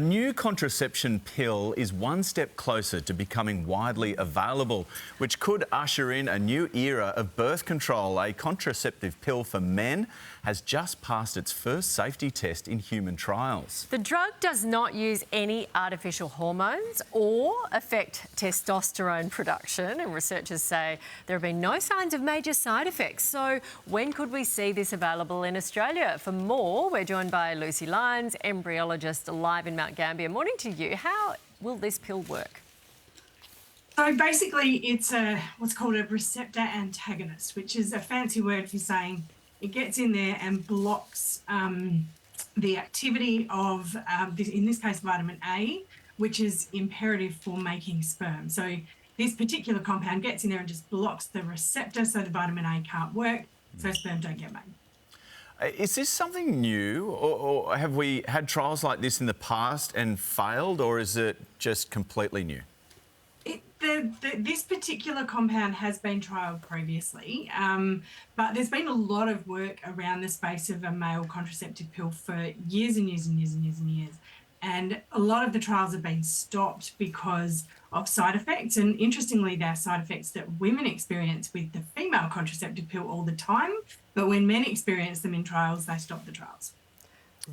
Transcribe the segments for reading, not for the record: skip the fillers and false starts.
A new contraception pill is one step closer to becoming widely available, which could usher in a new era of birth control. A contraceptive pill for men has just passed its first safety test in human trials. The drug does not use any artificial hormones or affect testosterone production, and researchers say there have been no signs of major side effects. So when could we see this available in Australia? For more, we're joined by Lucy Lyons, embryologist live in Mount Gambier. Morning to you. How will this pill work? So basically it's what's called a receptor antagonist, which is a fancy word for saying it gets in there and blocks the activity of, in this case, vitamin A, which is imperative for making sperm. So this particular compound gets in there and just blocks the receptor so the vitamin A can't work, so sperm don't get made. Is this something new, or have we had trials like this in the past and failed, or is it just completely new? This particular compound has been trialled previously, but there's been a lot of work around the space of a male contraceptive pill for years and years and years and years and years. And a lot of the trials have been stopped because of side effects. And interestingly, they're side effects that women experience with the female contraceptive pill all the time. But when men experience them in trials, they stop the trials.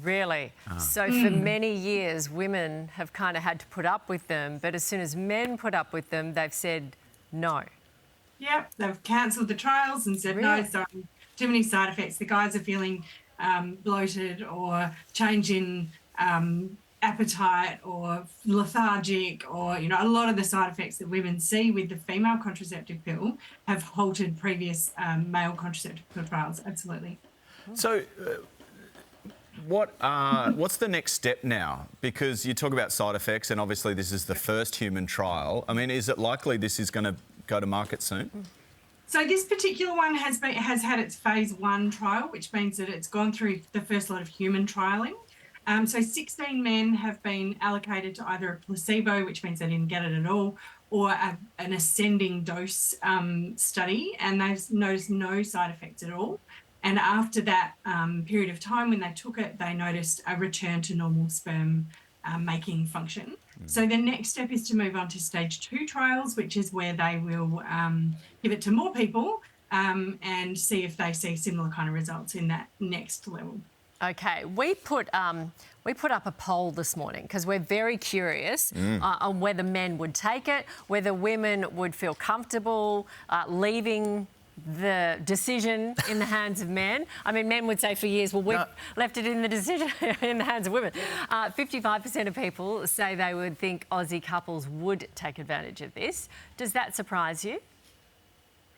Really? So for many years, women have kind of had to put up with them, but as soon as men put up with them, they've said no. Yep, they've cancelled the trials and said, Really? no, sorry, too many side effects. The guys are feeling bloated or change in appetite or lethargic, or, you know, a lot of the side effects that women see with the female contraceptive pill have halted previous male contraceptive pill trials. Absolutely. So what's the next step now? Because you talk about side effects, and obviously this is the first human trial. I mean, is it likely this is going to go to market soon? So this particular one has had its phase 1 trial, which means that it's gone through the first lot of human trialling. So 16 men have been allocated to either a placebo, which means they didn't get it at all, or an ascending dose study, and they've noticed no side effects at all. And after that period of time when they took it, they noticed a return to normal sperm making function. So the next step is to move on to stage 2 trials, which is where they will give it to more people and see if they see similar kind of results in that next level. Okay, we put up a poll this morning because we're very curious on whether men would take it, whether women would feel comfortable leaving the decision in the hands of men. I mean, men would say for years, well, we've left it in the decision in the hands of women. 55% of people say they would think Aussie couples would take advantage of this. Does that surprise you?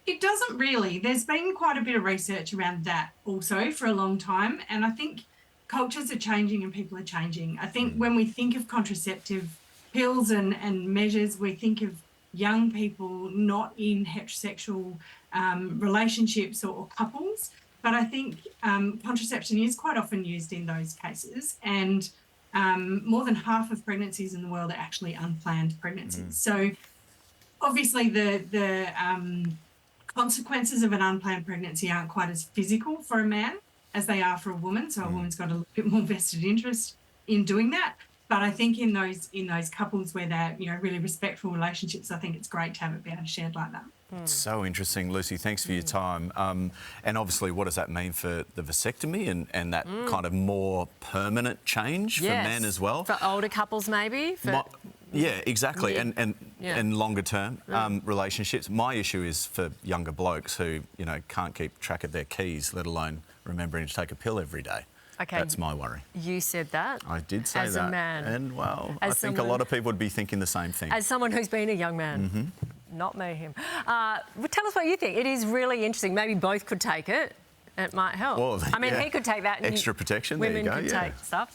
It doesn't really. There's been quite a bit of research around that also for a long time, and I think cultures are changing and people are changing. I think when we think of contraceptive pills and measures, we think of young people not in heterosexual relationships or couples, but I think contraception is quite often used in those cases, and more than half of pregnancies in the world are actually unplanned pregnancies. So obviously the consequences of an unplanned pregnancy aren't quite as physical for a man as they are for a woman. So a woman's got a little bit more vested interest in doing that. But I think in those couples where they're, you know, really respectful relationships, I think it's great to have it be shared like that. It's so interesting, Lucy. Thanks for your time. And obviously, what does that mean for the vasectomy and that kind of more permanent change for men as well? For older couples, maybe? Yeah, exactly. And longer term relationships. My issue is for younger blokes who, you know, can't keep track of their keys, let alone remembering to take a pill every day. Okay. That's my worry. You said that. I did say as that. As a man. And, well, I think a lot of people would be thinking the same thing. As someone who's been a young man. Not me, him. Well, tell us what you think. It is really interesting. Maybe both could take it. It might help. Well, I mean, he could take that. Extra protection, women there you go. Could take stuff.